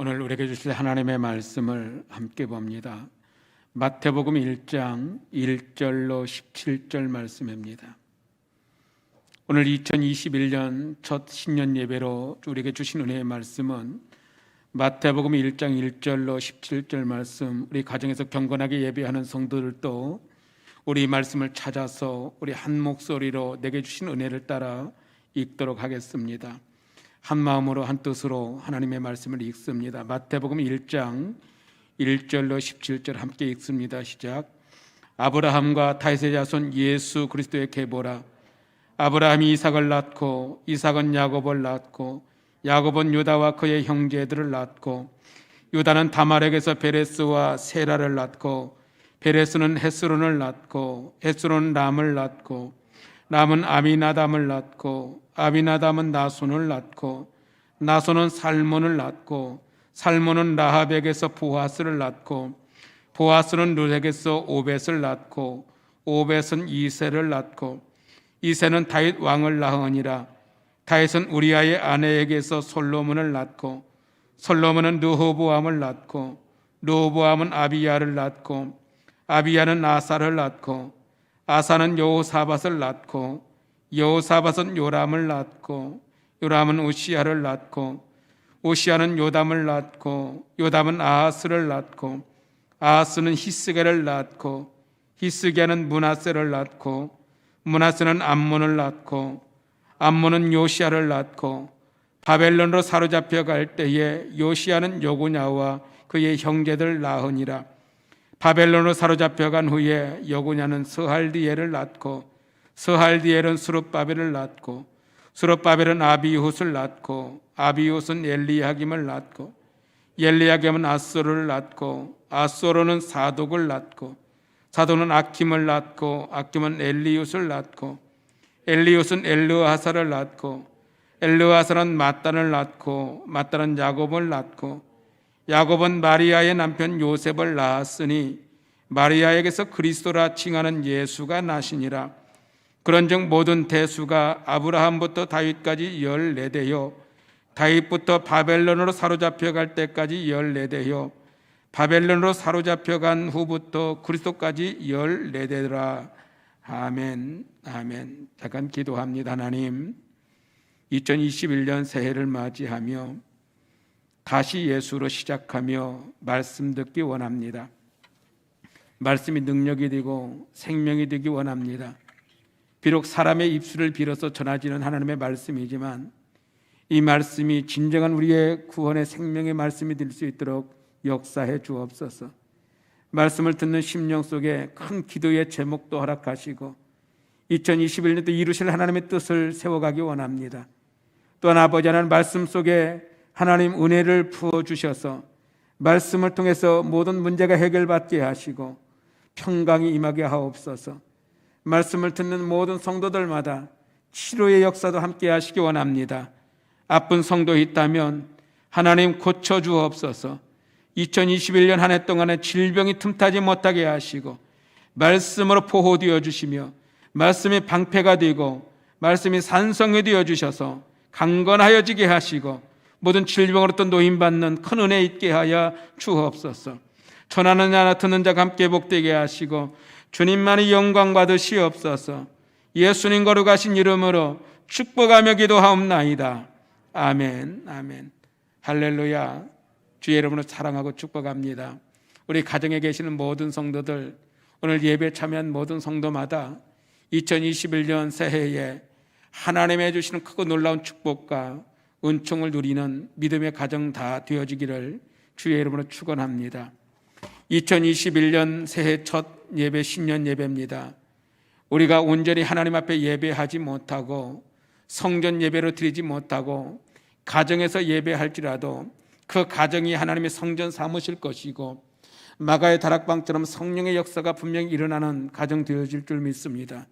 오늘 우리에게 주실 하나님의 말씀을 함께 봅니다. 마태복음 1장 1절로 17절 말씀입니다. 오늘 2021년 첫 신년 예배로 우리에게 주신 은혜의 말씀은 마태복음 1장 1절로 17절 말씀, 우리 가정에서 경건하게 예배하는 성도들도 우리 말씀을 찾아서 우리 한 목소리로 내게 주신 은혜를 따라 읽도록 하겠습니다. 한 마음으로 한 뜻으로 하나님의 말씀을 읽습니다. 마태복음 1장 1절로 17절 함께 읽습니다. 시작. 아브라함과 다윗의 자손 예수 그리스도의 계보라. 아브라함이 이삭을 낳고 이삭은 야곱을 낳고 야곱은 유다와 그의 형제들을 낳고 유다는 다말에게서 베레스와 세라를 낳고 베레스는 헤스론을 낳고 헤스론은 람을 낳고 람은 아미나담을 낳고 아미나담은 나손을 낳고 나손은 살몬을 낳고 살몬은 라합에게서 보아스를 낳고 보아스는 룻에게서 오벳을 낳고 오벳은 이새를 낳고 이새는 다윗 왕을 낳으니라. 다윗은 우리아의 아내에게서 솔로몬을 낳고 솔로몬은 르호보암을 낳고 르호보암은 아비야를 낳고 아비야는 아사를 낳고 아사는 여호사밧을 낳고 여호사밧은 요람을 낳고 요람은 우시야를 낳고 우시야는 요담을 낳고 요담은 아하스를 낳고 아하스는 히스게를 낳고 히스게는 므낫세를 낳고 므낫세는 암몬을 낳고 암몬은 요시야를 낳고 바벨론으로 사로잡혀 갈 때에 요시야는 여고냐와 그의 형제들 낳으니라. 바벨론으로 사로잡혀 간 후에 여고냐는 스할디엘을 낳고 스할디엘은 스룹바벨을 낳고 스룹바벨은 아비훗을 낳고 아비훗은 엘리야김을 낳고 엘리야김은 아소를 낳고 아소로는 사독을 낳고 사독은 아킴을 낳고 아킴은 엘리훗을 낳고 엘리훗은 엘르하사를 낳고 엘르하사는 마단을 낳고 마단은 야곱을 낳고 야곱은 마리아의 남편 요셉을 낳았으니 마리아에게서 그리스도라 칭하는 예수가 나시니라. 그런즉 모든 대수가 아브라함부터 다윗까지 14대요 다윗부터 바벨론으로 사로잡혀 갈 때까지 14대요 바벨론으로 사로잡혀 간 후부터 그리스도까지 14대라. 아멘. 아멘. 잠깐 기도합니다. 하나님, 2021년 새해를 맞이하며 다시 예수로 시작하며 말씀 듣기 원합니다. 말씀이 능력이 되고 생명이 되기 원합니다. 비록 사람의 입술을 빌어서 전하지는 하나님의 말씀이지만 이 말씀이 진정한 우리의 구원의 생명의 말씀이 될 수 있도록 역사해 주옵소서. 말씀을 듣는 심령 속에 큰 기도의 제목도 허락하시고 2021년도 이루실 하나님의 뜻을 세워가기 원합니다. 또한 아버지 하나님, 말씀 속에 하나님 은혜를 부어주셔서 말씀을 통해서 모든 문제가 해결받게 하시고 평강이 임하게 하옵소서. 말씀을 듣는 모든 성도들마다 치료의 역사도 함께 하시기 원합니다. 아픈 성도 있다면 하나님 고쳐주옵소서. 2021년 한 해 동안에 질병이 틈타지 못하게 하시고 말씀으로 보호되어 주시며 말씀이 방패가 되고 말씀이 산성이 되어 주셔서 강건하여지게 하시고 모든 질병으로부터 노임받는 큰 은혜 있게 하여 주옵소서. 전하는 자나 듣는 자가 함께 복되게 하시고 주님만이 영광 받으시옵소서. 예수님 거룩하신 이름으로 축복하며 기도하옵나이다. 아멘. 아멘. 할렐루야. 주의 이름으로 사랑하고 축복합니다. 우리 가정에 계시는 모든 성도들, 오늘 예배에 참여한 모든 성도마다 2021년 새해에 하나님의 주시는 크고 놀라운 축복과 은총을 누리는 믿음의 가정 다 되어지기를 주의 이름으로 축원합니다. 2021년 새해 첫 예배, 신년 예배입니다. 우리가 온전히 하나님 앞에 예배하지 못하고 성전 예배로 드리지 못하고 가정에서 예배할지라도 그 가정이 하나님의 성전 삼으실 것이고 마가의 다락방처럼 성령의 역사가 분명히 일어나는 가정 되어질 줄 믿습니다.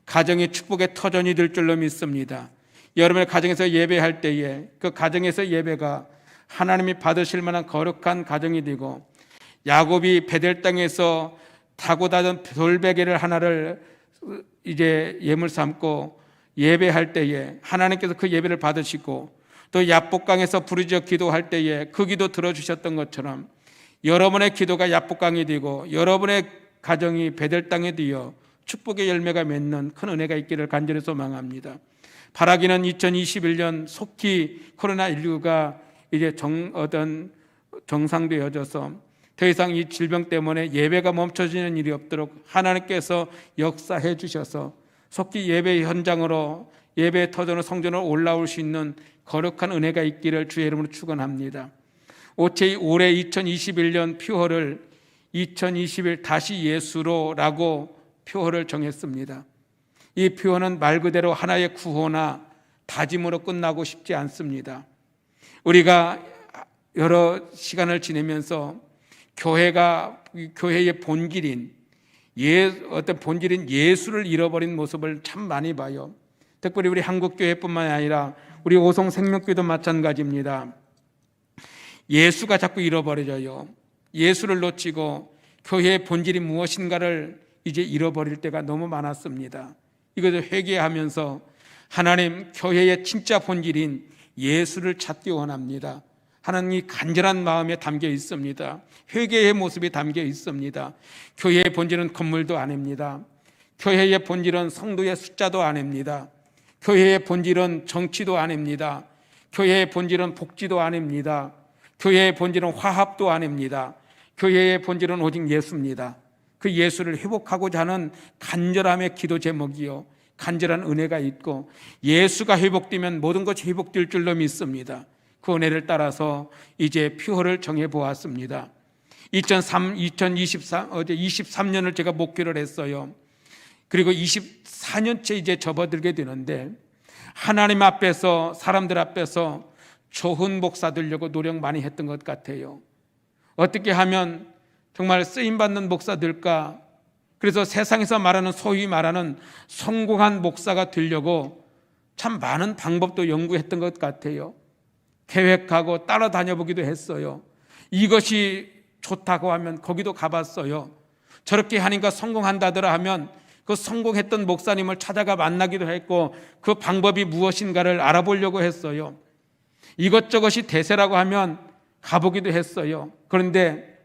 가정이 축복의 터전이 될 줄로 믿습니다. 여러분의 가정에서 예배할 때에 그 가정에서 예배가 하나님이 받으실 만한 거룩한 가정이 되고 야곱이 베델 땅에서 타고 다던 돌베개를 하나를 이제 예물 삼고 예배할 때에 하나님께서 그 예배를 받으시고 또 야복강에서 부르짖어 기도할 때에 그 기도 들어주셨던 것처럼 여러분의 기도가 야복강이 되고 여러분의 가정이 베델 땅에 되어 축복의 열매가 맺는 큰 은혜가 있기를 간절히 소망합니다. 바라기는 2021년 속히 코로나19가 이제 정상되어져서 더 이상 이 질병 때문에 예배가 멈춰지는 일이 없도록 하나님께서 역사해 주셔서 속히 예배 현장으로 예배 터전으로 성전으로 올라올 수 있는 거룩한 은혜가 있기를 주의 이름으로 축원합니다. 올해 2021년 표어를 2021 다시 예수로라고 표어를 정했습니다. 이 표어는 말 그대로 하나의 구호나 다짐으로 끝나고 싶지 않습니다. 우리가 여러 시간을 지내면서 교회의 본질인 어떤 본질인 예수를 잃어버린 모습을 참 많이 봐요. 특별히 우리 한국교회뿐만 아니라 우리 오송생명교회도 마찬가지입니다. 예수가 자꾸 잃어버려져요. 예수를 놓치고 교회의 본질이 무엇인가를 이제 잃어버릴 때가 너무 많았습니다. 이것을 회개하면서 하나님 교회의 진짜 본질인 예수를 찾기 원합니다. 하나님이 간절한 마음에 담겨 있습니다. 회개의 모습이 담겨 있습니다. 교회의 본질은 건물도 아닙니다. 교회의 본질은 성도의 숫자도 아닙니다. 교회의 본질은 정치도 아닙니다. 교회의 본질은 복지도 아닙니다. 교회의 본질은 화합도 아닙니다. 교회의 본질은 오직 예수입니다. 그 예수를 회복하고자 하는 간절함의 기도 제목이요, 간절한 은혜가 있고 예수가 회복되면 모든 것이 회복될 줄로 믿습니다. 그 은혜를 따라서 이제 표어를 정해보았습니다. 23년을 제가 목표를 했어요. 그리고 24년째 이제 접어들게 되는데 하나님 앞에서 사람들 앞에서 좋은 목사 되려고 노력 많이 했던 것 같아요. 어떻게 하면 정말 쓰임받는 목사 될까? 그래서 세상에서 말하는 소위 말하는 성공한 목사가 되려고 참 많은 방법도 연구했던 것 같아요. 계획하고 따라다녀 보기도 했어요. 이것이 좋다고 하면 거기도 가봤어요. 저렇게 하니까 성공한다더라 하면 그 성공했던 목사님을 찾아가 만나기도 했고 그 방법이 무엇인가를 알아보려고 했어요. 이것저것이 대세라고 하면 가보기도 했어요. 그런데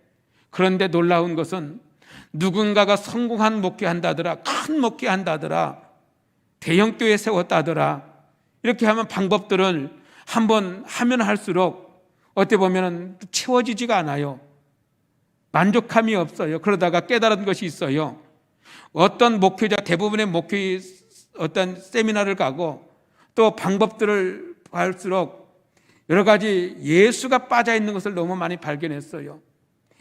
놀라운 것은 누군가가 성공한 목회한다더라, 큰 목회한다더라, 대형교회 세웠다더라, 이렇게 하면 방법들을 한번 하면 할수록 어떻게 보면 채워지지가 않아요. 만족함이 없어요. 그러다가 깨달은 것이 있어요. 어떤 목회자, 대부분의 목회 어떤 세미나를 가고 또 방법들을 할수록 여러 가지 예수가 빠져 있는 것을 너무 많이 발견했어요.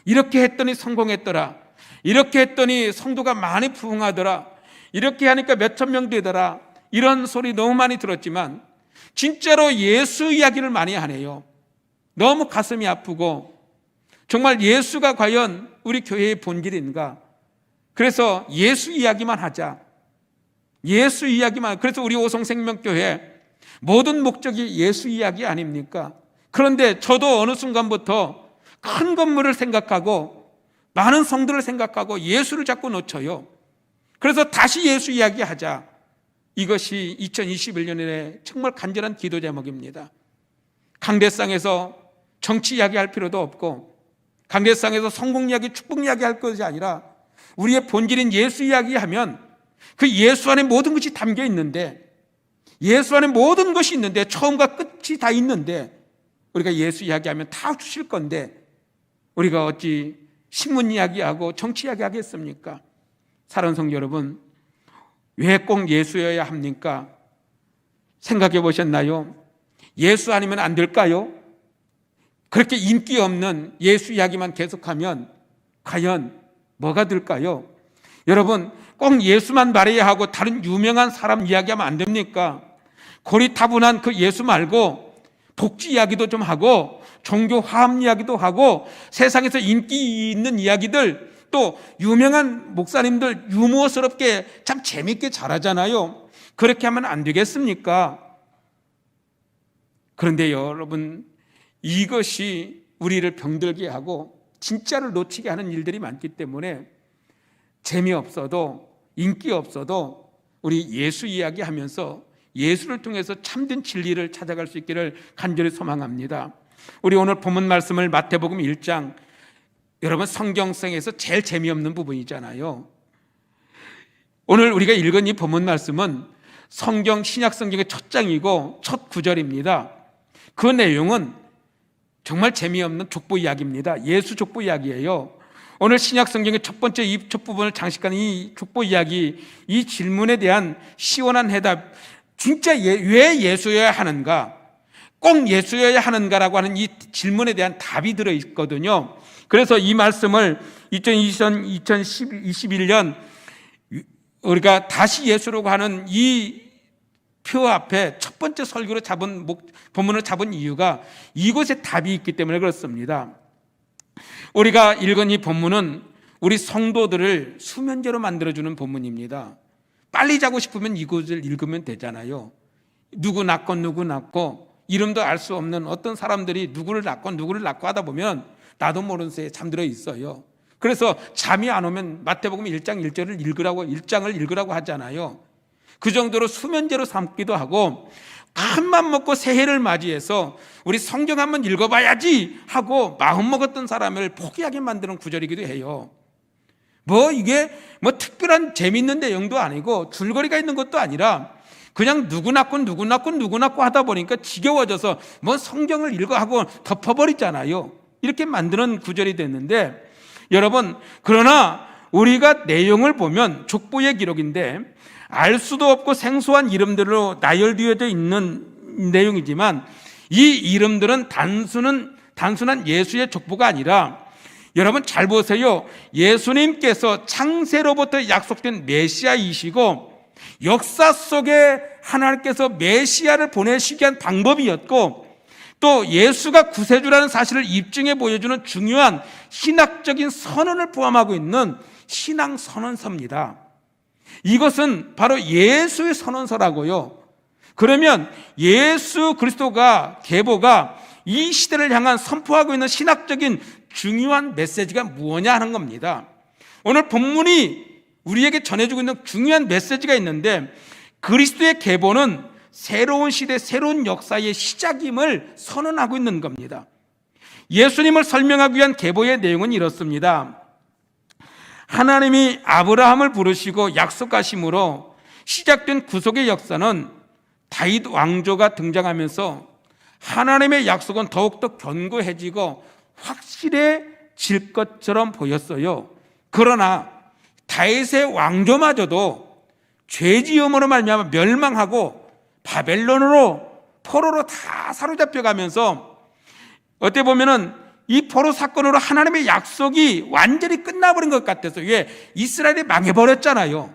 이렇게 했더니 성공했더라, 이렇게 했더니 성도가 많이 부흥하더라, 이렇게 하니까 몇천 명 되더라, 이런 소리 너무 많이 들었지만 진짜로 예수 이야기를 많이 하네요. 너무 가슴이 아프고 정말 예수가 과연 우리 교회의 본질인가? 그래서 예수 이야기만 하자. 예수 이야기만. 그래서 우리 오송생명교회 모든 목적이 예수 이야기 아닙니까? 그런데 저도 어느 순간부터 큰 건물을 생각하고 많은 성도를 생각하고 예수를 자꾸 놓쳐요. 그래서 다시 예수 이야기 하자. 이것이 2021년에 정말 간절한 기도 제목입니다. 강대상에서 정치 이야기할 필요도 없고 강대상에서 성공 이야기, 축복 이야기 할 것이 아니라 우리의 본질인 예수 이야기하면 그 예수 안에 모든 것이 담겨 있는데, 예수 안에 모든 것이 있는데, 처음과 끝이 다 있는데 우리가 예수 이야기하면 다 주실 건데 우리가 어찌 신문 이야기하고 정치 이야기 하겠습니까? 사랑하는 성도 여러분, 왜 꼭 예수여야 합니까? 생각해 보셨나요? 예수 아니면 안 될까요? 그렇게 인기 없는 예수 이야기만 계속하면 과연 뭐가 될까요? 여러분, 꼭 예수만 말해야 하고 다른 유명한 사람 이야기하면 안 됩니까? 고리타분한 그 예수 말고 복지 이야기도 좀 하고 종교 화합 이야기도 하고 세상에서 인기 있는 이야기들, 또 유명한 목사님들 유머스럽게 참 재밌게 잘하잖아요. 그렇게 하면 안 되겠습니까? 그런데 여러분, 이것이 우리를 병들게 하고 진짜를 놓치게 하는 일들이 많기 때문에 재미없어도 인기 없어도 우리 예수 이야기하면서 예수를 통해서 참된 진리를 찾아갈 수 있기를 간절히 소망합니다. 우리 오늘 본문 말씀을 마태복음 1장, 여러분 성경성에서 제일 재미없는 부분이잖아요. 오늘 우리가 읽은 이 본문 말씀은 성경 신약 성경의 첫 장이고 첫 구절입니다. 그 내용은 정말 재미없는 족보 이야기입니다. 예수 족보 이야기예요. 오늘 신약 성경의 첫 번째 이 첫 부분을 장식하는 이 족보 이야기, 이 질문에 대한 시원한 해답, 진짜 왜 예수여야 하는가, 꼭 예수여야 하는가라고 하는 이 질문에 대한 답이 들어있거든요. 그래서 이 말씀을 2021년 우리가 다시 예수라고 하는 이 표 앞에 첫 번째 설교로 본문을 잡은 이유가 이곳에 답이 있기 때문에 그렇습니다. 우리가 읽은 이 본문은 우리 성도들을 수면제로 만들어주는 본문입니다. 빨리 자고 싶으면 이곳을 읽으면 되잖아요. 누구 낳고 이름도 알 수 없는 어떤 사람들이 누구를 낳고 하다 보면 나도 모르는 새에 잠들어 있어요. 그래서 잠이 안 오면 마태복음 1장 1장을 읽으라고 하잖아요. 그 정도로 수면제로 삼기도 하고, 큰맘 먹고 새해를 맞이해서 우리 성경 한번 읽어봐야지 하고 마음먹었던 사람을 포기하게 만드는 구절이기도 해요. 이게 특별한 재미있는 내용도 아니고 줄거리가 있는 것도 아니라 그냥 누구 낳고 하다 보니까 지겨워져서 성경을 읽어 하고 덮어버리잖아요. 이렇게 만드는 구절이 됐는데, 여러분, 그러나 우리가 내용을 보면 족보의 기록인데 알 수도 없고 생소한 이름들로 나열되어져 있는 내용이지만, 이 이름들은 단순한 예수의 족보가 아니라, 여러분 잘 보세요. 예수님께서 창세로부터 약속된 메시아이시고 역사 속에 하나님께서 메시아를 보내시기 위한 방법이었고, 또 예수가 구세주라는 사실을 입증해 보여주는 중요한 신학적인 선언을 포함하고 있는 신앙 선언서입니다. 이것은 바로 예수의 선언서라고요. 그러면 예수 그리스도가, 계보가 이 시대를 향한 선포하고 있는 신학적인 중요한 메시지가 무엇냐 하는 겁니다. 오늘 본문이 우리에게 전해주고 있는 중요한 메시지가 있는데, 그리스도의 계보는 새로운 시대, 새로운 역사의 시작임을 선언하고 있는 겁니다. 예수님을 설명하기 위한 계보의 내용은 이렇습니다. 하나님이 아브라함을 부르시고 약속하심으로 시작된 구속의 역사는 다윗 왕조가 등장하면서 하나님의 약속은 더욱더 견고해지고 확실해질 것처럼 보였어요. 그러나 다윗의 왕조마저도 죄지음으로 말미암아 멸망하고 포로로 다 사로잡혀가면서, 어떻게 보면은 이 포로 사건으로 하나님의 약속이 완전히 끝나버린 것 같아서, 왜? 이스라엘이 망해버렸잖아요.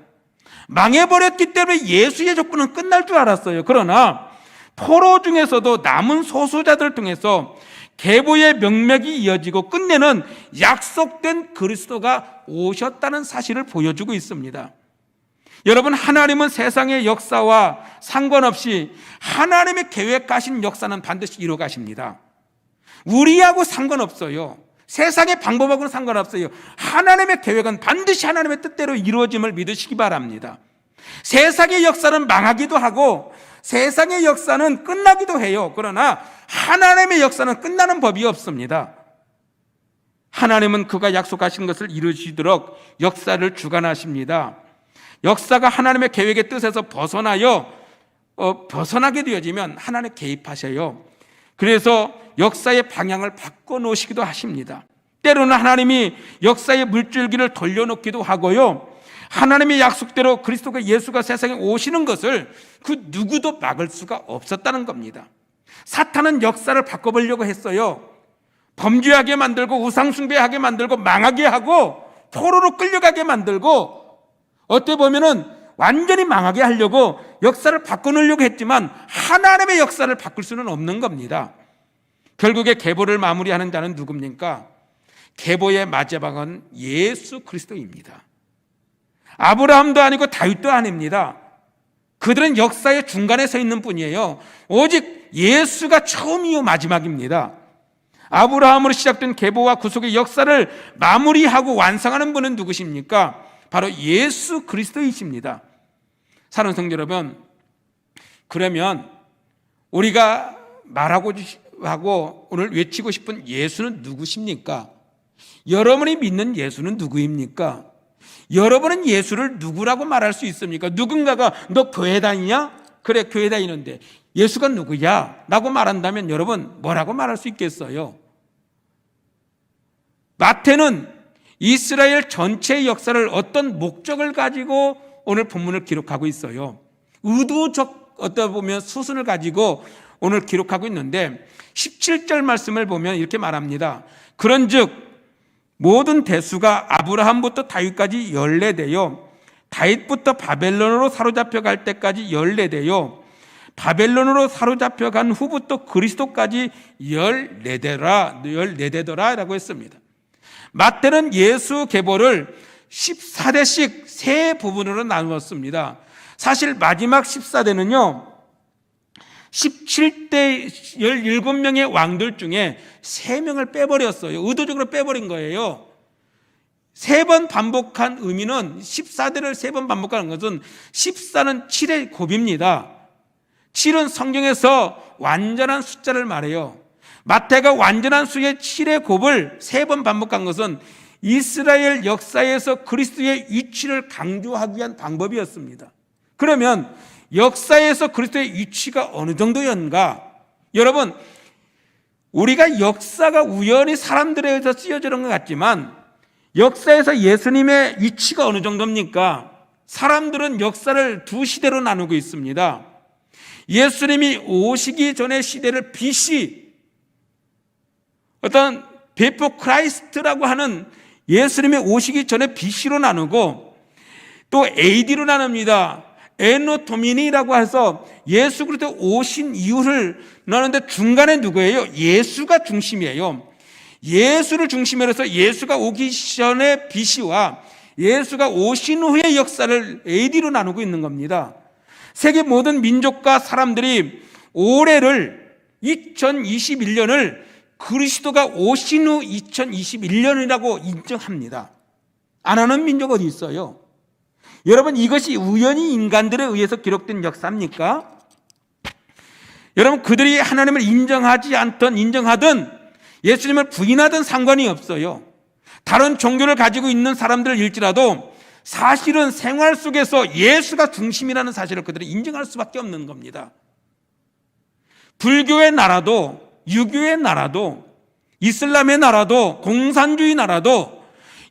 망해버렸기 때문에 예수의 족보는 끝날 줄 알았어요. 그러나 포로 중에서도 남은 소수자들을 통해서 계보의 명맥이 이어지고 끝내는 약속된 그리스도가 오셨다는 사실을 보여주고 있습니다. 여러분, 하나님은 세상의 역사와 상관없이 하나님의 계획하신 역사는 반드시 이루어 가십니다. 우리하고 상관없어요. 세상의 방법하고는 상관없어요. 하나님의 계획은 반드시 하나님의 뜻대로 이루어짐을 믿으시기 바랍니다. 세상의 역사는 망하기도 하고 세상의 역사는 끝나기도 해요. 그러나 하나님의 역사는 끝나는 법이 없습니다. 하나님은 그가 약속하신 것을 이루시도록 역사를 주관하십니다. 역사가 하나님의 계획의 뜻에서 벗어나게 되어지면 하나님 개입하셔요. 그래서 역사의 방향을 바꿔놓으시기도 하십니다. 때로는 하나님이 역사의 물줄기를 돌려놓기도 하고요, 하나님의 약속대로 그리스도가, 예수가 세상에 오시는 것을 그 누구도 막을 수가 없었다는 겁니다. 사탄은 역사를 바꿔보려고 했어요. 범죄하게 만들고 우상숭배하게 만들고 망하게 하고 포로로 끌려가게 만들고, 어떻게 보면은 완전히 망하게 하려고 역사를 바꿔놓으려고 했지만 하나님의 역사를 바꿀 수는 없는 겁니다. 결국에 계보를 마무리하는 자는 누굽니까? 계보의 마지막은 예수 그리스도입니다. 아브라함도 아니고 다윗도 아닙니다. 그들은 역사의 중간에 서 있는 뿐이에요. 오직 예수가 처음이요 마지막입니다. 아브라함으로 시작된 계보와 구속의 역사를 마무리하고 완성하는 분은 누구십니까? 바로 예수 그리스도이십니다. 사랑하는 성도 여러분, 그러면 우리가 말하고 하고 오늘 외치고 싶은 예수는 누구십니까? 여러분이 믿는 예수는 누구입니까? 여러분은 예수를 누구라고 말할 수 있습니까? 누군가가 너 교회 다니냐? 그래, 교회 다니는데 예수가 누구야? 라고 말한다면 여러분 뭐라고 말할 수 있겠어요? 마태는 이스라엘 전체의 역사를 어떤 목적을 가지고 오늘 본문을 기록하고 있어요. 의도적 어떻게 보면 수순을 가지고 오늘 기록하고 있는데 17절 말씀을 보면 이렇게 말합니다. 그런즉 모든 대수가 아브라함부터 다윗까지 연례되어 다윗부터 바벨론으로 사로잡혀 갈 때까지 연례되어 바벨론으로 사로잡혀 간 후부터 그리스도까지 열네대더라 라고 했습니다. 마태는 예수 계보를 14대씩 세 부분으로 나누었습니다. 사실 마지막 14대는요 17대 17명의 왕들 중에 3명을 빼버렸어요. 의도적으로 빼버린 거예요. 3번 반복한 의미는 14대를 3번 반복하는 것은 14는 7의 곱입니다. 7은 성경에서 완전한 숫자를 말해요. 마태가 완전한 수의 7의 곱을 3번 반복한 것은 이스라엘 역사에서 그리스도의 위치를 강조하기 위한 방법이었습니다. 그러면 역사에서 그리스도의 위치가 어느 정도였는가? 여러분, 우리가 역사가 우연히 사람들에 의해서 쓰여지는 것 같지만 역사에서 예수님의 위치가 어느 정도입니까? 사람들은 역사를 두 시대로 나누고 있습니다. 예수님이 오시기 전의 시대를 BC, 어떤 베포 크라이스트라고 하는 예수님의 오시기 전에 BC로 나누고 또 AD로 나눕니다. 에노 도미니라고 해서 예수 그리스도 오신 이유를 나누는데 중간에 누구예요? 예수가 중심이에요. 예수를 중심으로 해서 예수가 오기 전에 BC와 예수가 오신 후의 역사를 AD로 나누고 있는 겁니다. 세계 모든 민족과 사람들이 올해를 2021년을 그리스도가 오신 후 2021년이라고 인정합니다. 안 하는 민족 어디 있어요? 여러분, 이것이 우연히 인간들에 의해서 기록된 역사입니까? 여러분, 그들이 하나님을 인정하지 않든 인정하든 예수님을 부인하든 상관이 없어요. 다른 종교를 가지고 있는 사람들일지라도 사실은 생활 속에서 예수가 중심이라는 사실을 그들이 인정할 수밖에 없는 겁니다. 불교의 나라도, 유교의 나라도, 이슬람의 나라도, 공산주의 나라도,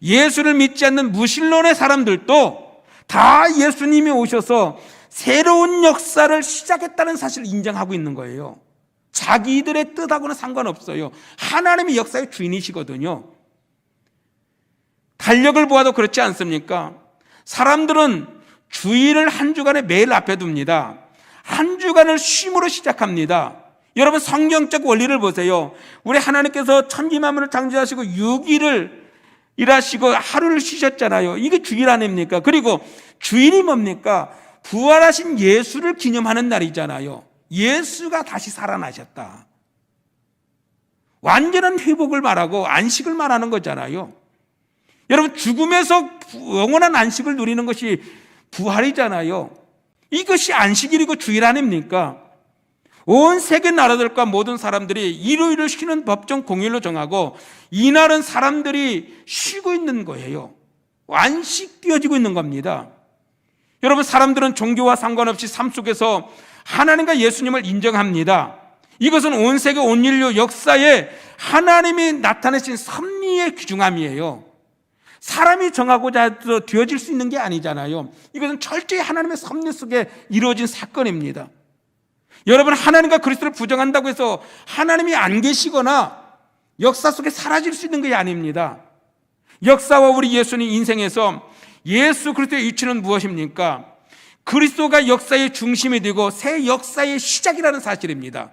예수를 믿지 않는 무신론의 사람들도 다 예수님이 오셔서 새로운 역사를 시작했다는 사실을 인정하고 있는 거예요. 자기들의 뜻하고는 상관없어요. 하나님이 역사의 주인이시거든요. 달력을 보아도 그렇지 않습니까? 사람들은 주일을 한 주간에 매일 앞에 둡니다. 한 주간을 쉼으로 시작합니다. 여러분, 성경적 원리를 보세요. 우리 하나님께서 천지만물을 창조하시고 6일을 일하시고 하루를 쉬셨잖아요. 이게 주일 아닙니까? 그리고 주일이 뭡니까? 부활하신 예수를 기념하는 날이잖아요. 예수가 다시 살아나셨다. 완전한 회복을 말하고 안식을 말하는 거잖아요. 여러분, 죽음에서 영원한 안식을 누리는 것이 부활이잖아요. 이것이 안식일이고 주일 아닙니까? 온 세계 나라들과 모든 사람들이 일요일을 쉬는 법정 공휴일로 정하고 이날은 사람들이 쉬고 있는 거예요. 안식되어지고 있는 겁니다. 여러분, 사람들은 종교와 상관없이 삶 속에서 하나님과 예수님을 인정합니다. 이것은 온 세계 온 인류 역사에 하나님이 나타내신 섭리의 귀중함이에요. 사람이 정하고자 되어질 수 있는 게 아니잖아요. 이것은 철저히 하나님의 섭리 속에 이루어진 사건입니다. 여러분, 하나님과 그리스도를 부정한다고 해서 하나님이 안 계시거나 역사 속에 사라질 수 있는 게 아닙니다. 역사와 우리 예수님 인생에서 예수 그리스도의 위치는 무엇입니까? 그리스도가 역사의 중심이 되고 새 역사의 시작이라는 사실입니다.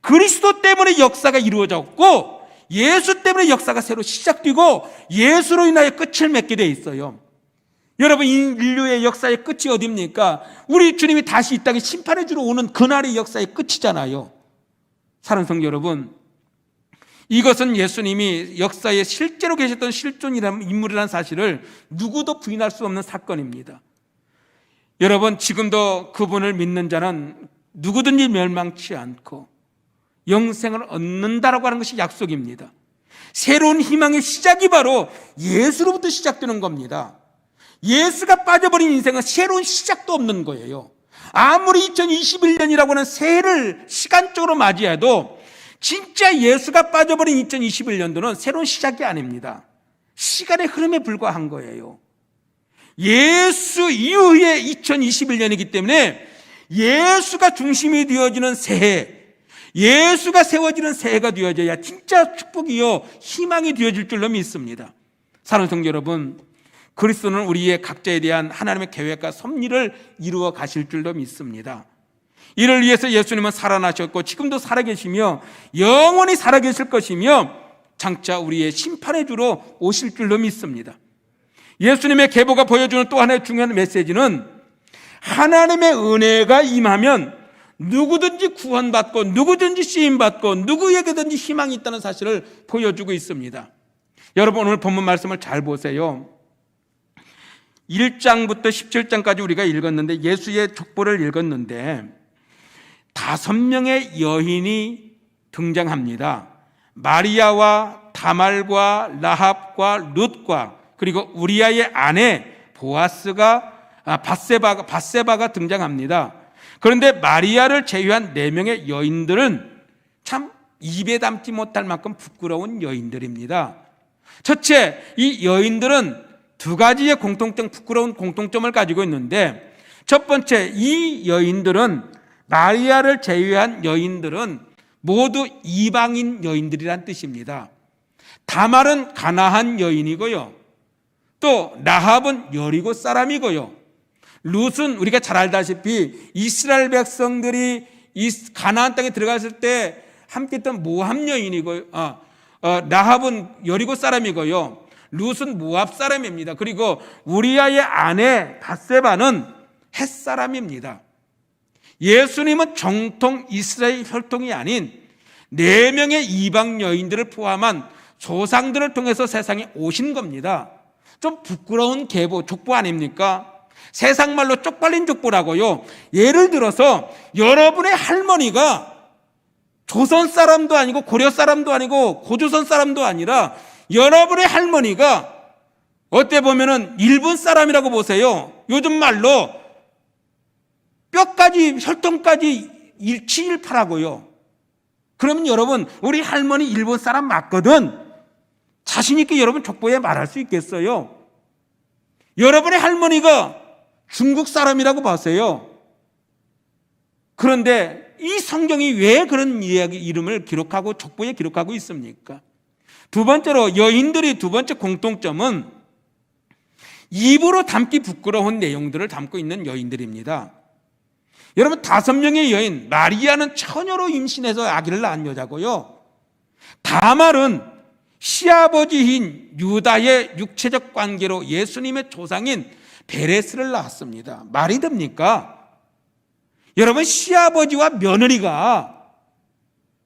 그리스도 때문에 역사가 이루어졌고 예수 때문에 역사가 새로 시작되고 예수로 인하여 끝을 맺게 돼 있어요. 여러분, 인류의 역사의 끝이 어디입니까? 우리 주님이 다시 이 땅에 심판해 주러 오는 그날의 역사의 끝이잖아요. 사랑하는 성도 여러분, 이것은 예수님이 역사에 실제로 계셨던 실존이라는 인물이라는 사실을 누구도 부인할 수 없는 사건입니다. 여러분, 지금도 그분을 믿는 자는 누구든지 멸망치 않고 영생을 얻는다라고 하는 것이 약속입니다. 새로운 희망의 시작이 바로 예수로부터 시작되는 겁니다. 예수가 빠져버린 인생은 새로운 시작도 없는 거예요. 아무리 2021년이라고 하는 새해를 시간적으로 맞이해도 진짜 예수가 빠져버린 2021년도는 새로운 시작이 아닙니다. 시간의 흐름에 불과한 거예요. 예수 이후의 2021년이기 때문에 예수가 중심이 되어지는 새해, 예수가 세워지는 새해가 되어져야 진짜 축복이요 희망이 되어질 줄로 믿습니다. 사랑하는 성도 여러분, 그리스도는 우리의 각자에 대한 하나님의 계획과 섭리를 이루어 가실 줄로 믿습니다. 이를 위해서 예수님은 살아나셨고 지금도 살아계시며 영원히 살아계실 것이며 장차 우리의 심판의 주로 오실 줄로 믿습니다. 예수님의 계보가 보여주는 또 하나의 중요한 메시지는 하나님의 은혜가 임하면 누구든지 구원받고 누구든지 쓰임받고 누구에게든지 희망이 있다는 사실을 보여주고 있습니다. 여러분, 오늘 본문 말씀을 잘 보세요. 1장부터 17장까지 우리가 읽었는데, 예수의 족보를 읽었는데 5명의 여인이 등장합니다. 마리아와 다말과 라합과 룻과 그리고 우리아의 아내 바세바가 등장합니다. 그런데 마리아를 제외한 4명의 여인들은 참 입에 담지 못할 만큼 부끄러운 여인들입니다. 첫째, 이 여인들은 2가지의 부끄러운 공통점을 가지고 있는데, 첫 번째, 이 여인들은, 마리아를 제외한 여인들은 모두 이방인 여인들이란 뜻입니다. 다말은 가나안 여인이고요, 또 라합은 여리고 사람이고요, 룻은 우리가 잘 알다시피 이스라엘 백성들이 이 가나안 땅에 들어갔을 때 함께 했던 모압 여인이고요, 라합은 여리고 사람이고요, 룻은 모압 사람입니다. 그리고 우리아의 아내 바세바는 헷 사람입니다. 예수님은 정통 이스라엘 혈통이 아닌 4명의 이방 여인들을 포함한 조상들을 통해서 세상에 오신 겁니다. 좀 부끄러운 족보 아닙니까? 세상 말로 쪽팔린 족보라고요. 예를 들어서 여러분의 할머니가 조선 사람도 아니고 고려 사람도 아니고 고조선 사람도 아니라 여러분의 할머니가 어때 보면은 일본 사람이라고 보세요. 요즘 말로 뼈까지 혈통까지 일치일파라고요. 그러면 여러분, 우리 할머니 일본 사람 맞거든, 자신 있게 여러분 족보에 말할 수 있겠어요? 여러분의 할머니가 중국 사람이라고 보세요. 그런데 이 성경이 왜 그런 이름을 기록하고 족보에 기록하고 있습니까? 두 번째로, 여인들의 두 번째 공통점은 입으로 담기 부끄러운 내용들을 담고 있는 여인들입니다. 여러분, 5명의 여인, 마리아는 처녀로 임신해서 아기를 낳은 여자고요, 다말은 시아버지인 유다의 육체적 관계로 예수님의 조상인 베레스를 낳았습니다. 말이 됩니까? 여러분, 시아버지와 며느리가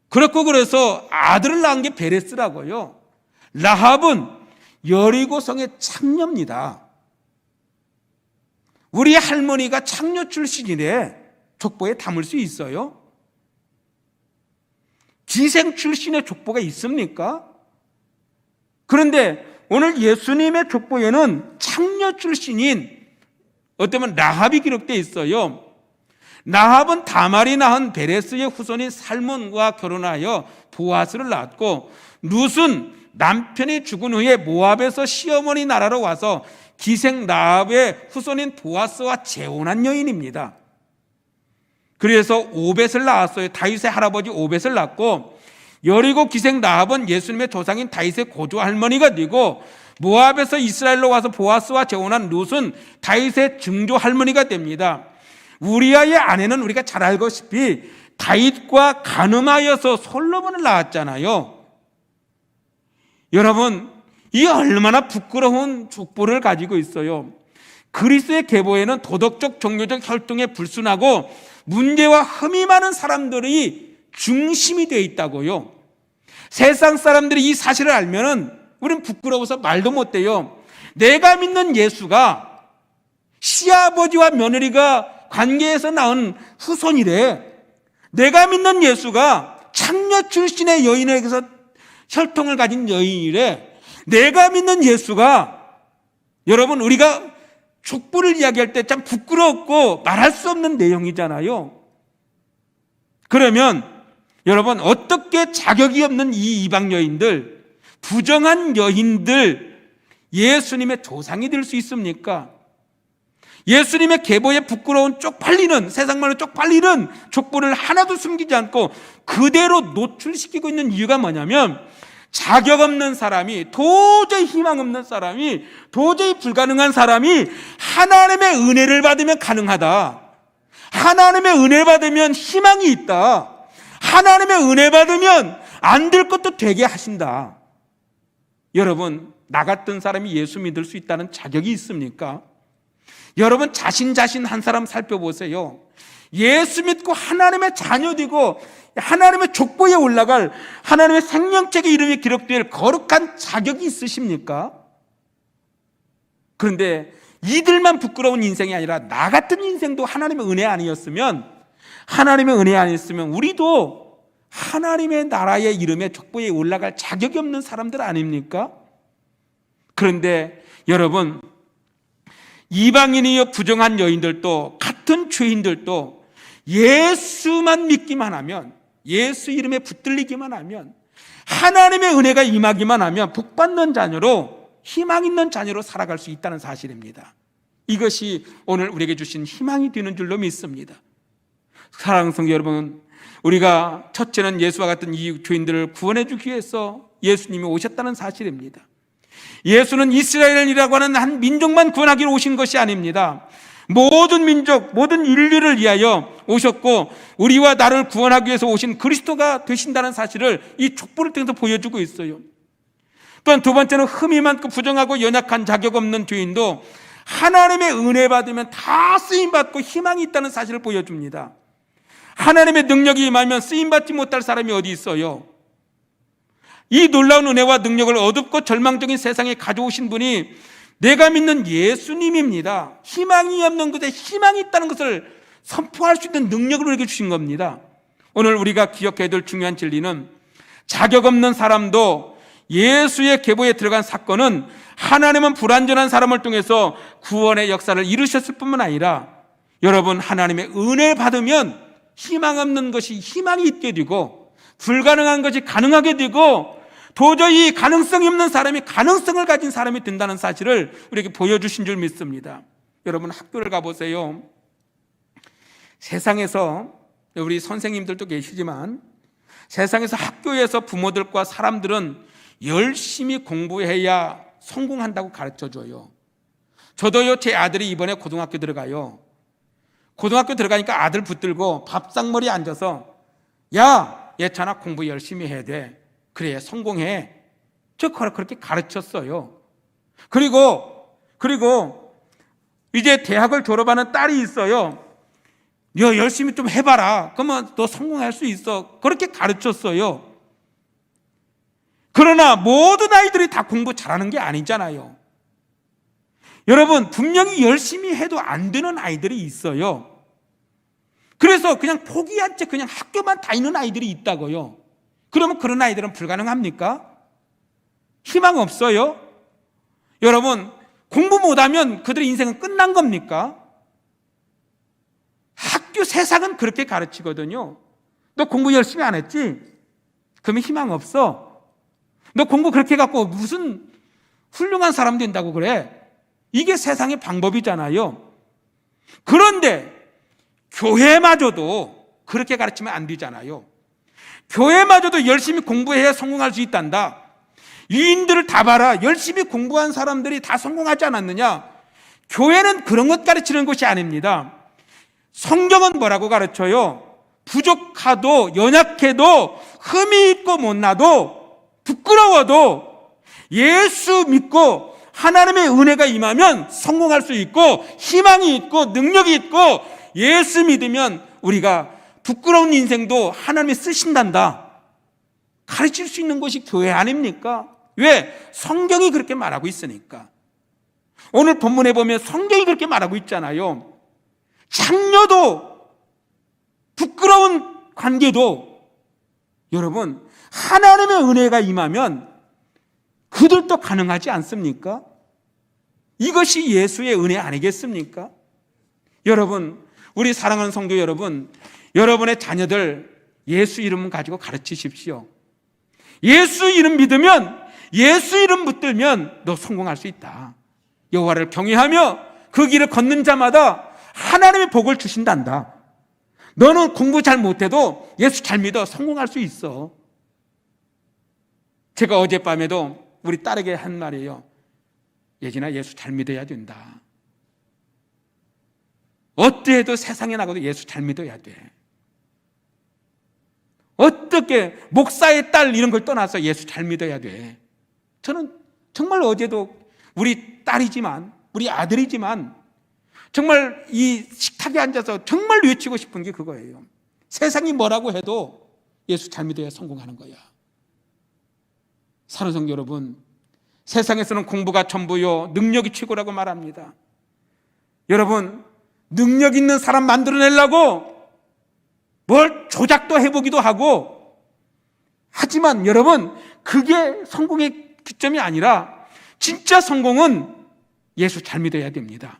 그렇고 그래서 아들을 낳은 게 베레스라고요. 라합은 여리고성의 창녀입니다. 우리 할머니가 창녀 출신이래 족보에 담을 수 있어요? 기생 출신의 족보가 있습니까? 그런데 오늘 예수님의 족보에는 창녀 출신인 어쩌면 라합이 기록되어 있어요. 라합은 다말이 낳은 베레스의 후손인 살몬과 결혼하여 보아스를 낳았고, 룻은 남편이 죽은 후에 모압에서 시어머니 나라로 와서 기생 라합의 후손인 보아스와 재혼한 여인입니다. 그래서 오벳을 낳았어요. 다윗의 할아버지 오벳을 낳고, 여리고 기생 라합은 예수님의 조상인 다윗의 고조 할머니가 되고, 모압에서 이스라엘로 와서 보아스와 재혼한 룻은 다윗의 증조 할머니가 됩니다. 우리아의 아내는 우리가 잘 알다시피 다윗과 간음하여서 솔로몬을 낳았잖아요. 여러분, 이 얼마나 부끄러운 족보를 가지고 있어요. 그리스도의 계보에는 도덕적 종교적 혈통에 불순하고 문제와 흠이 많은 사람들이 중심이 되어 있다고요. 세상 사람들이 이 사실을 알면은 우리는 부끄러워서 말도 못해요. 내가 믿는 예수가 시아버지와 며느리가 관계에서 낳은 후손이래. 내가 믿는 예수가 창녀 출신의 여인에게서 혈통을 가진 여인이래. 내가 믿는 예수가, 여러분, 우리가 족보를 이야기할 때 참 부끄럽고 말할 수 없는 내용이잖아요. 그러면 여러분, 어떻게 자격이 없는 이 이방 여인들, 부정한 여인들 예수님의 조상이 될 수 있습니까? 예수님의 계보에 부끄러운 쪽팔리는, 세상말로 쪽팔리는 족보를 하나도 숨기지 않고 그대로 노출시키고 있는 이유가 뭐냐면, 자격 없는 사람이, 도저히 희망 없는 사람이, 도저히 불가능한 사람이 하나님의 은혜를 받으면 가능하다. 하나님의 은혜 받으면 희망이 있다. 하나님의 은혜 받으면 안 될 것도 되게 하신다. 여러분, 나 같은 사람이 예수 믿을 수 있다는 자격이 있습니까? 여러분, 자신 한 사람 살펴보세요. 예수 믿고 하나님의 자녀 되고 하나님의 족보에 올라갈, 하나님의 생명책의 이름이 기록될 거룩한 자격이 있으십니까? 그런데 이들만 부끄러운 인생이 아니라 나 같은 인생도 하나님의 은혜 아니었으면, 하나님의 은혜 아니었으면 우리도 하나님의 나라의 이름에 족보에 올라갈 자격이 없는 사람들 아닙니까? 그런데 여러분, 이방인이여 부정한 여인들도, 같은 죄인들도 예수만 믿기만 하면, 예수 이름에 붙들리기만 하면, 하나님의 은혜가 임하기만 하면 복받는 자녀로, 희망 있는 자녀로 살아갈 수 있다는 사실입니다. 이것이 오늘 우리에게 주신 희망이 되는 줄로 믿습니다. 사랑하는 성도 여러분, 우리가 첫째는 예수와 같은 이 죄인들을 구원해 주기 위해서 예수님이 오셨다는 사실입니다. 예수는 이스라엘이라고 하는 한 민족만 구원하기로 오신 것이 아닙니다. 모든 민족, 모든 인류를 위하여 오셨고 우리와 나를 구원하기 위해서 오신 그리스도가 되신다는 사실을 이 족보를 통해서 보여주고 있어요. 또한 두 번째는 흠이 많고 부정하고 연약한 자격 없는 죄인도 하나님의 은혜 받으면 다 쓰임받고 희망이 있다는 사실을 보여줍니다. 하나님의 능력이 임하면 쓰임받지 못할 사람이 어디 있어요? 이 놀라운 은혜와 능력을 어둡고 절망적인 세상에 가져오신 분이 내가 믿는 예수님입니다. 희망이 없는 것에 희망이 있다는 것을 선포할 수 있는 능력을 우리에게 주신 겁니다. 오늘 우리가 기억해야 될 중요한 진리는, 자격 없는 사람도 예수의 계보에 들어간 사건은 하나님은 불완전한 사람을 통해서 구원의 역사를 이루셨을 뿐만 아니라, 여러분, 하나님의 은혜 받으면 희망 없는 것이 희망이 있게 되고 불가능한 것이 가능하게 되고 도저히 가능성이 없는 사람이 가능성을 가진 사람이 된다는 사실을 우리에게 보여주신 줄 믿습니다. 여러분, 학교를 가보세요. 세상에서, 우리 선생님들도 계시지만 세상에서 학교에서 부모들과 사람들은 열심히 공부해야 성공한다고 가르쳐줘요. 저도요, 제 아들이 이번에 고등학교 들어가요. 고등학교 들어가니까 아들 붙들고 밥상머리에 앉아서, 야, 예찬아, 공부 열심히 해야 돼. 그래야 성공해. 저 그렇게 가르쳤어요. 그리고 이제 대학을 졸업하는 딸이 있어요. 너 열심히 좀 해봐라. 그러면 너 성공할 수 있어. 그렇게 가르쳤어요. 그러나 모든 아이들이 다 공부 잘하는 게 아니잖아요. 여러분, 분명히 열심히 해도 안 되는 아이들이 있어요. 그래서 그냥 포기한 채 그냥 학교만 다니는 아이들이 있다고요. 그러면 그런 아이들은 불가능합니까? 희망 없어요? 여러분, 공부 못하면 그들의 인생은 끝난 겁니까? 학교 세상은 그렇게 가르치거든요. 너 공부 열심히 안 했지? 그러면 희망 없어. 너 공부 그렇게 해갖고 무슨 훌륭한 사람 된다고 그래? 이게 세상의 방법이잖아요. 그런데 교회마저도 그렇게 가르치면 안 되잖아요. 교회마저도 열심히 공부해야 성공할 수 있단다. 유인들을 다 봐라. 열심히 공부한 사람들이 다 성공하지 않았느냐? 교회는 그런 것 가르치는 것이 아닙니다. 성경은 뭐라고 가르쳐요? 부족하도 연약해도 흠이 있고 못나도 부끄러워도 예수 믿고 하나님의 은혜가 임하면 성공할 수 있고 희망이 있고 능력이 있고, 예수 믿으면 우리가 부끄러운 인생도 하나님이 쓰신단다. 가르칠 수 있는 것이 교회 아닙니까? 왜? 성경이 그렇게 말하고 있으니까. 오늘 본문에 보면 성경이 그렇게 말하고 있잖아요. 장녀도, 부끄러운 관계도 여러분 하나님의 은혜가 임하면 그들도 가능하지 않습니까? 이것이 예수의 은혜 아니겠습니까? 여러분, 우리 사랑하는 성도 여러분, 여러분의 자녀들 예수 이름 가지고 가르치십시오. 예수 이름 믿으면, 예수 이름 붙들면 너 성공할 수 있다. 여호와를 경외하며 그 길을 걷는 자마다 하나님의 복을 주신단다. 너는 공부 잘 못해도 예수 잘 믿어 성공할 수 있어. 제가 어젯밤에도 우리 딸에게 한 말이에요. 예진아, 예수 잘 믿어야 된다. 어때도 세상에 나가도 예수 잘 믿어야 돼. 어떻게 목사의 딸 이런 걸 떠나서 예수 잘 믿어야 돼. 저는 정말 어제도 우리 딸이지만, 우리 아들이지만 정말 이 식탁에 앉아서 정말 외치고 싶은 게 그거예요. 세상이 뭐라고 해도 예수 잘 믿어야 성공하는 거야. 사랑하는 성도 여러분, 세상에서는 공부가 전부요, 능력이 최고라고 말합니다. 여러분, 능력 있는 사람 만들어내려고 뭘 조작도 해보기도 하고, 하지만 여러분, 그게 성공의 기점이 아니라 진짜 성공은 예수 잘 믿어야 됩니다.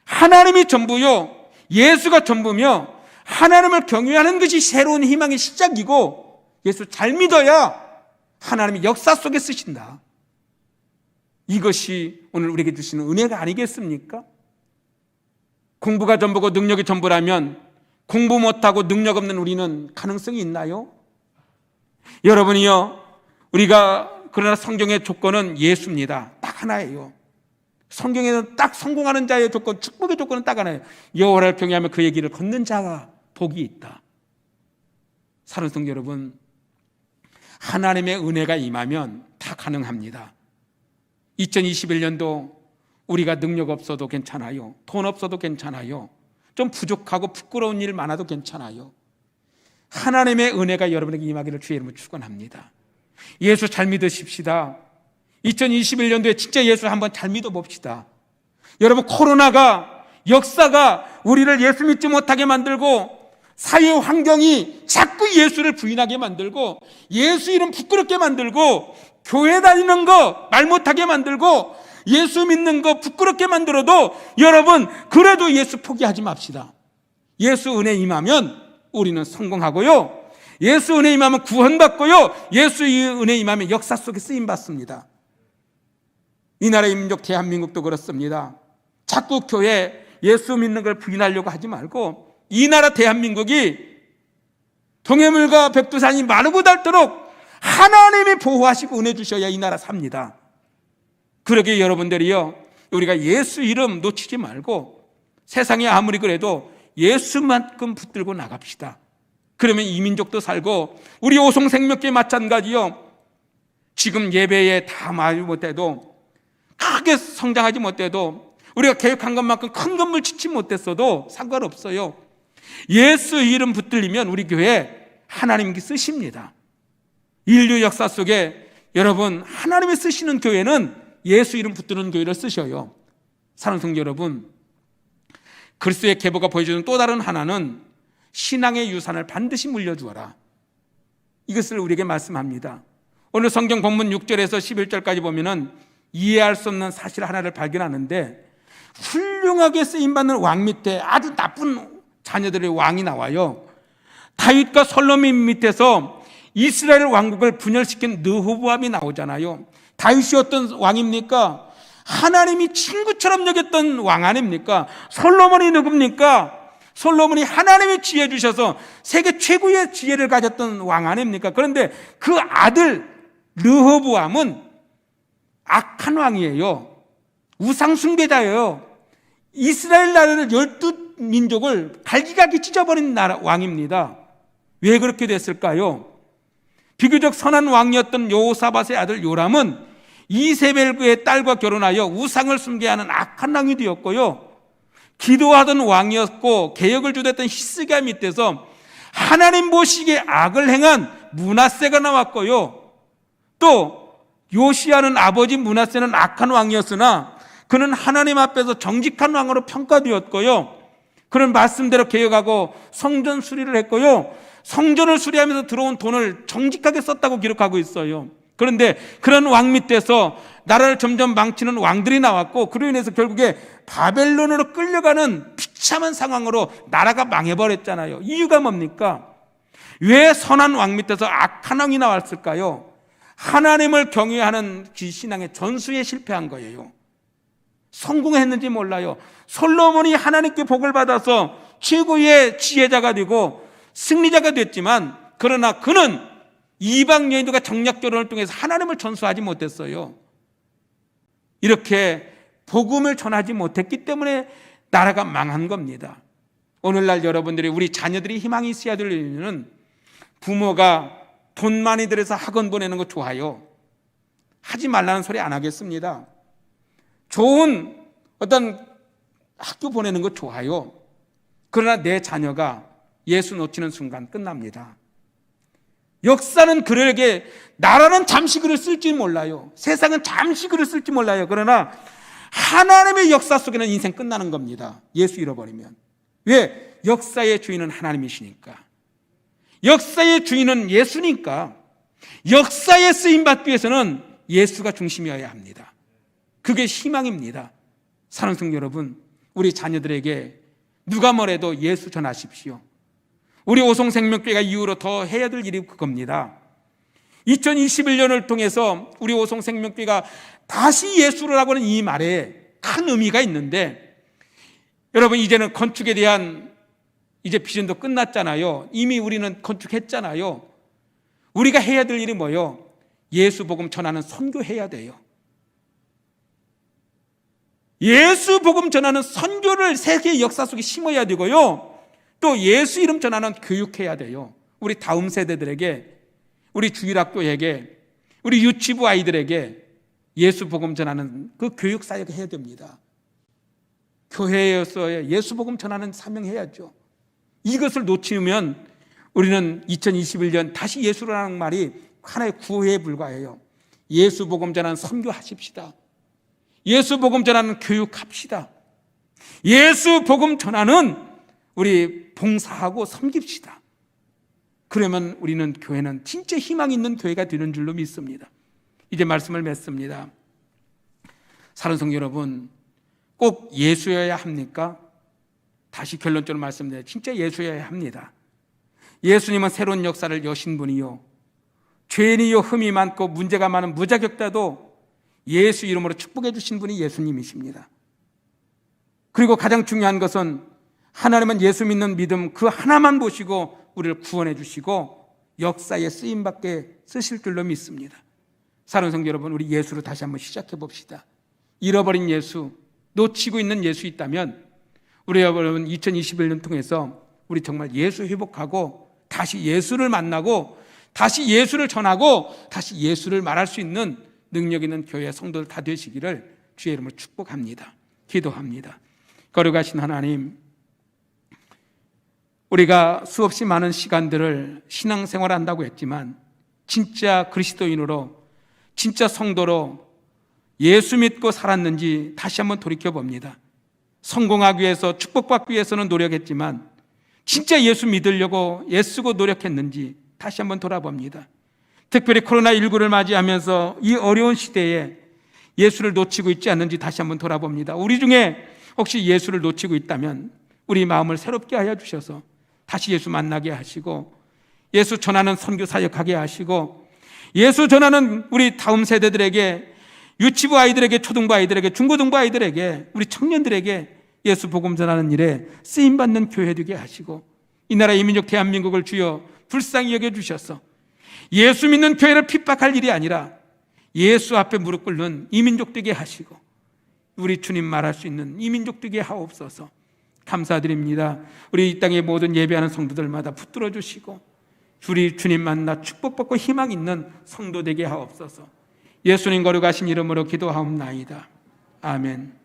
하나님이 전부요, 예수가 전부며 하나님을 경외하는 것이 새로운 희망의 시작이고, 예수 잘 믿어야 하나님이 역사 속에 쓰신다. 이것이 오늘 우리에게 주시는 은혜가 아니겠습니까? 공부가 전부고 능력이 전부라면 공부 못하고 능력 없는 우리는 가능성이 있나요? 여러분이요, 우리가 그러나 성경의 조건은 예수입니다. 딱 하나예요. 성경에는 딱 성공하는 자의 조건, 축복의 조건은 딱 하나예요. 여호와를 경외하며 그의 길을 걷는 자가 복이 있다. 사랑하는 성도 여러분, 하나님의 은혜가 임하면 다 가능합니다. 2021년도 우리가 능력 없어도 괜찮아요. 돈 없어도 괜찮아요. 좀 부족하고 부끄러운 일 많아도 괜찮아요. 하나님의 은혜가 여러분에게 임하기를 주의 이름으로 축원합니다. 예수 잘 믿으십시다. 2021년도에 진짜 예수 한번 잘 믿어봅시다. 여러분, 코로나가, 역사가 우리를 예수 믿지 못하게 만들고, 사회 환경이 자꾸 예수를 부인하게 만들고, 예수 이름 부끄럽게 만들고, 교회 다니는 거 말 못하게 만들고, 예수 믿는 거 부끄럽게 만들어도 여러분, 그래도 예수 포기하지 맙시다. 예수 은혜 임하면 우리는 성공하고요, 예수 은혜 임하면 구원받고요, 예수 은혜 임하면 역사 속에 쓰임받습니다. 이 나라의 민족 대한민국도 그렇습니다. 자꾸 교회 예수 믿는 걸 부인하려고 하지 말고, 이 나라 대한민국이 동해물과 백두산이 마르고 닳도록 하나님이 보호하시고 은혜 주셔야 이 나라 삽니다. 그러게 여러분들이요, 우리가 예수 이름 놓치지 말고 세상에 아무리 그래도 예수만큼 붙들고 나갑시다. 그러면 이 민족도 살고, 우리 오송생명교회 마찬가지요, 지금 예배에 다 마주 못해도, 크게 성장하지 못해도, 우리가 계획한 것만큼 큰 건물 짓지 못했어도 상관없어요. 예수 이름 붙들리면 우리 교회 하나님께 쓰십니다. 인류 역사 속에 여러분, 하나님이 쓰시는 교회는 예수 이름 붙드는 교회를 쓰셔요. 사랑하는 성도 여러분, 그리스도의 계보가 보여주는 또 다른 하나는 신앙의 유산을 반드시 물려주어라. 이것을 우리에게 말씀합니다. 오늘 성경 본문 6절에서 11절까지 보면은 이해할 수 없는 사실 하나를 발견하는데, 훌륭하게 쓰임받는 왕 밑에 아주 나쁜 자녀들의 왕이 나와요. 다윗과 솔로몬 밑에서 이스라엘 왕국을 분열시킨 르호보암이 나오잖아요. 다윗이 어떤 왕입니까? 하나님이 친구처럼 여겼던 왕 아닙니까? 솔로몬이 누굽니까? 솔로몬이 하나님의 지혜 주셔서 세계 최고의 지혜를 가졌던 왕 아닙니까? 그런데 그 아들 르호보암은 악한 왕이에요. 우상 숭배자예요. 이스라엘 나라를 12민족을 갈기갈기 찢어버린 왕입니다. 왜 그렇게 됐을까요? 비교적 선한 왕이었던 여호사밧의 아들 요람은 이세벨의 딸과 결혼하여 우상을 숭배하는 악한 왕이 되었고요, 기도하던 왕이었고 개혁을 주도했던 히스기야 밑에서 하나님 보시기에 악을 행한 므낫세가 나왔고요, 또 요시야는 아버지 므낫세는 악한 왕이었으나 그는 하나님 앞에서 정직한 왕으로 평가되었고요, 그는 말씀대로 개혁하고 성전 수리를 했고요, 성전을 수리하면서 들어온 돈을 정직하게 썼다고 기록하고 있어요. 그런데 그런 왕 밑에서 나라를 점점 망치는 왕들이 나왔고, 그로 인해서 결국에 바벨론으로 끌려가는 비참한 상황으로 나라가 망해버렸잖아요. 이유가 뭡니까? 왜 선한 왕 밑에서 악한 왕이 나왔을까요? 하나님을 경외하는 신앙의 전수에 실패한 거예요. 성공했는지 몰라요. 솔로몬이 하나님께 복을 받아서 최고의 지혜자가 되고 승리자가 됐지만, 그러나 그는 이방 여인들과 정략 결혼을 통해서 하나님을 전수하지 못했어요. 이렇게 복음을 전하지 못했기 때문에 나라가 망한 겁니다. 오늘날 여러분들이, 우리 자녀들이 희망이 있어야 될 이유는, 부모가 돈 많이 들여서 학원 보내는 거 좋아요. 하지 말라는 소리 안 하겠습니다. 좋은 어떤 학교 보내는 거 좋아요. 그러나 내 자녀가 예수 놓치는 순간 끝납니다. 역사는 그에게, 나라는 잠시 글을 쓸지 몰라요. 세상은 잠시 글을 쓸지 몰라요. 그러나 하나님의 역사 속에는 인생 끝나는 겁니다. 예수 잃어버리면. 왜? 역사의 주인은 하나님이시니까. 역사의 주인은 예수니까. 역사에 쓰임받기 위해서는 예수가 중심이어야 합니다. 그게 희망입니다. 사랑하는 성도 여러분, 우리 자녀들에게 누가 뭐래도 예수 전하십시오. 우리 오송생명교회가 이후로 더 해야 될 일이 그겁니다. 2021년을 통해서 우리 오송생명교회가 다시 예수를 하고는 이 말에 큰 의미가 있는데, 여러분, 이제는 건축에 대한 이제 비전도 끝났잖아요. 이미 우리는 건축했잖아요. 우리가 해야 될 일이 뭐예요? 예수 복음 전하는 선교해야 돼요. 예수 복음 전하는 선교를 세계 역사 속에 심어야 되고요, 또 예수 이름 전하는 교육해야 돼요. 우리 다음 세대들에게, 우리 주일학교에게, 우리 유치부 아이들에게 예수 복음 전하는 그 교육 사역을 해야 됩니다. 교회에서의 예수 복음 전하는 사명해야죠. 이것을 놓치면 우리는 2021년 다시 예수라는 말이 하나의 구호에 불과해요. 예수 복음 전하는 선교하십시다. 예수 복음 전하는 교육합시다. 예수 복음 전하는 우리 봉사하고 섬깁시다. 그러면 우리는, 교회는 진짜 희망 있는 교회가 되는 줄로 믿습니다. 이제 말씀을 맺습니다. 사랑하는 성도 여러분, 꼭 예수여야 합니까? 다시 결론적으로 말씀드려요. 진짜 예수여야 합니다. 예수님은 새로운 역사를 여신 분이요, 죄인이요 흠이 많고 문제가 많은 무자격자도 예수 이름으로 축복해 주신 분이 예수님이십니다. 그리고 가장 중요한 것은, 하나님은 예수 믿는 믿음 그 하나만 보시고 우리를 구원해 주시고 역사에 쓰임받게 쓰실 줄로 믿습니다. 사랑하는 성도 여러분, 우리 예수로 다시 한번 시작해 봅시다. 잃어버린 예수, 놓치고 있는 예수 있다면, 우리 여러분 2021년 통해서 우리 정말 예수 회복하고 다시 예수를 만나고 다시 예수를 전하고 다시 예수를 말할 수 있는 능력 있는 교회 성도들 다 되시기를 주의 이름으로 축복합니다. 기도합니다. 거룩하신 하나님, 우리가 수없이 많은 시간들을 신앙생활 한다고 했지만, 진짜 그리스도인으로, 진짜 성도로 예수 믿고 살았는지 다시 한번 돌이켜봅니다. 성공하기 위해서, 축복받기 위해서는 노력했지만 진짜 예수 믿으려고 애쓰고 노력했는지 다시 한번 돌아봅니다. 특별히 코로나19를 맞이하면서 이 어려운 시대에 예수를 놓치고 있지 않는지 다시 한번 돌아봅니다. 우리 중에 혹시 예수를 놓치고 있다면 우리 마음을 새롭게 하여 주셔서 다시 예수 만나게 하시고, 예수 전하는 선교 사역하게 하시고, 예수 전하는 우리 다음 세대들에게, 유치부 아이들에게, 초등부 아이들에게, 중고등부 아이들에게, 우리 청년들에게 예수 복음 전하는 일에 쓰임받는 교회 되게 하시고, 이 나라 이민족 대한민국을 주여 불쌍히 여겨주셔서 예수 믿는 교회를 핍박할 일이 아니라 예수 앞에 무릎 꿇는 이민족 되게 하시고, 우리 주님 말할 수 있는 이민족 되게 하옵소서. 감사드립니다. 우리 이 땅의 모든 예배하는 성도들마다 붙들어 주시고, 우리 주님 만나 축복받고 희망 있는 성도 되게 하옵소서. 예수님 거룩하신 이름으로 기도하옵나이다. 아멘.